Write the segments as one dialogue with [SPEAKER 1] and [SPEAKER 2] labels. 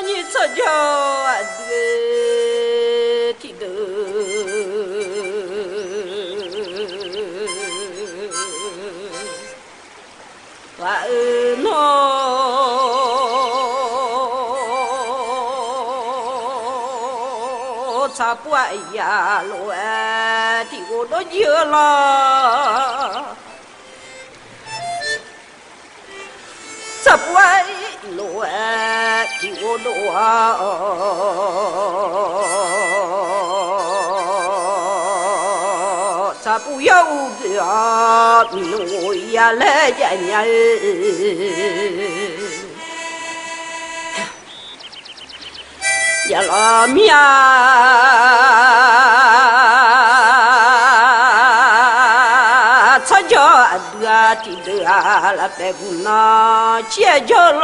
[SPEAKER 1] 你这叫的提的，我孬，咋不呀？乱的我都热了。咋不爱乱的我乱，咋不要个奴呀来呀呀？呀啦咪呀，擦脚的地的啦白骨那接着了，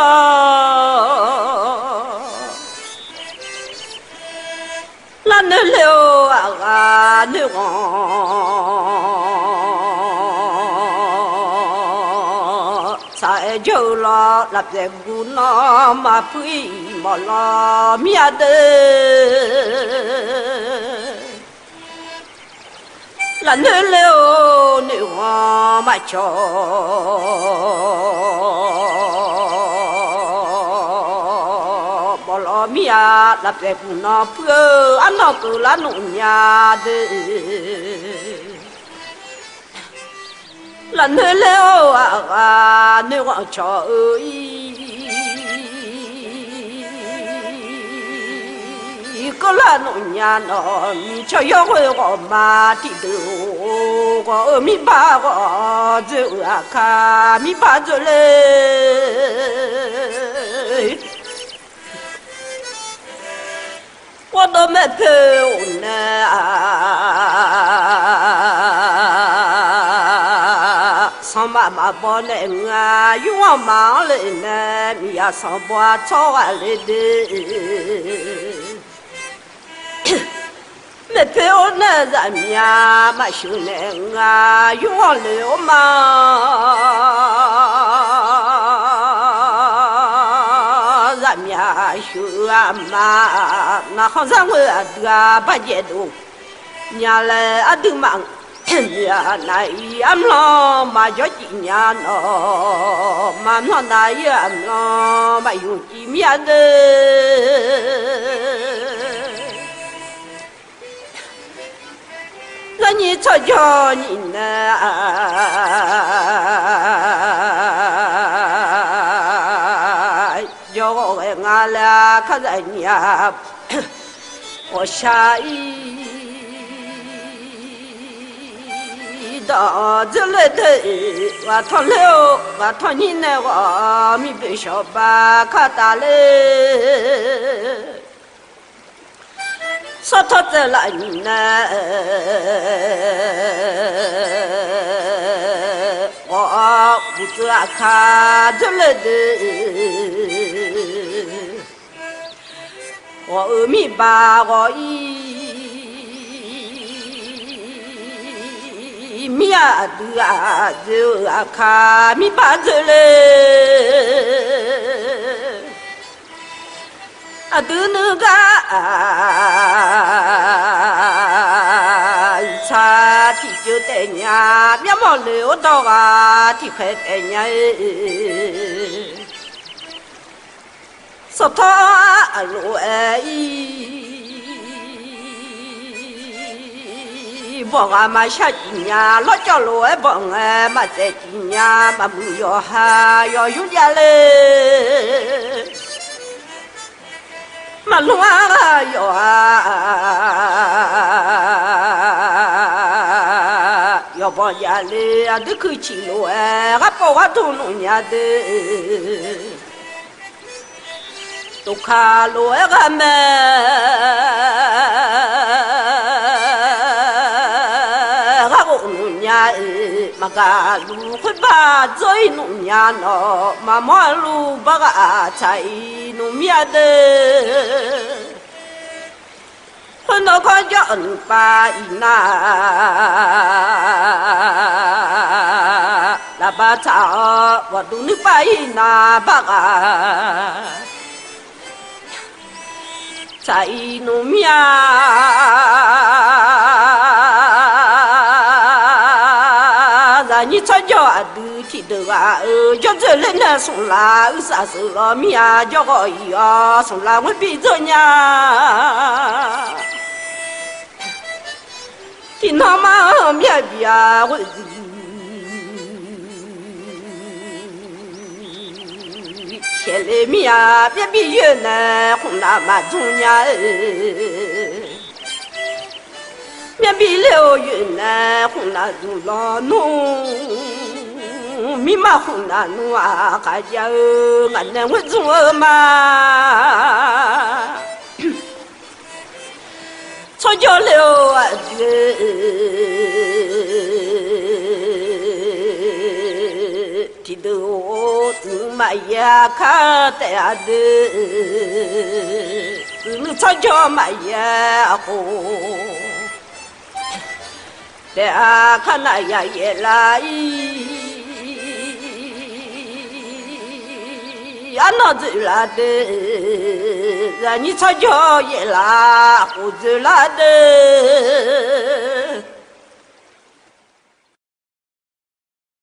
[SPEAKER 1] 那那了啊那个，擦着了啦白骨那嘛配嘛啦咪呀的。là nơi leo nơi hoa mà cho bỏ lỡ mía là đẹp nó phơ ăn nó cứ là nụ nhà de là nơi leo nơi hoa cho ơi có là nụ nhà nó cho yêu của mà thì được có mi ba có dự cả mi ba rồi lên我都没陪呢，上妈妈帮那啊，用忙了呢，你呀上班早晚来的。没陪我那人呀，嘛修那啊，用流氓，人呀修啊嘛，那好像我的不接度，伢来啊都忙，呀那样咯，嘛叫几年咯，嘛那样咯，嘛有几面的。那你瞧瞧你呢？叫我俺俩看在你啊，我下一到这来的，我脱了，我脱你呢，我没被小巴看打嘞。说他在哪里呢？我不知道看着了的，我阿弥把我一面的啊就啊看米把着了。啊，都那个茶提就得呀，面毛流到啊，提快得呀。说他路哎，我阿妈下几呀，老叫路哎帮哎，嘛在几呀，嘛不要哈要用家嘞。马路啊哟啊，要帮家里啊都口气路哎，还帮我都弄家的，都看路哎个么，还我弄家嘛个路会把嘴弄家喏，妈妈路把个菜。弄面的，很多看叫恩巴伊那，那把草我都能巴伊那巴啊，在农民让你参加的提的啊，叫这人呢送来啥时候米啊，叫个呀送来我别着呢。听他妈面边我天来面别比远呢，红那满中呀，面比了远呢，红那中老农，米嘛红那农啊，还叫俺那我做嘛。吵架了啊！提到我怎么也看得的，你吵架嘛也好，但看那呀也来。俺那走了的，让你吵架也拉，胡子拉的。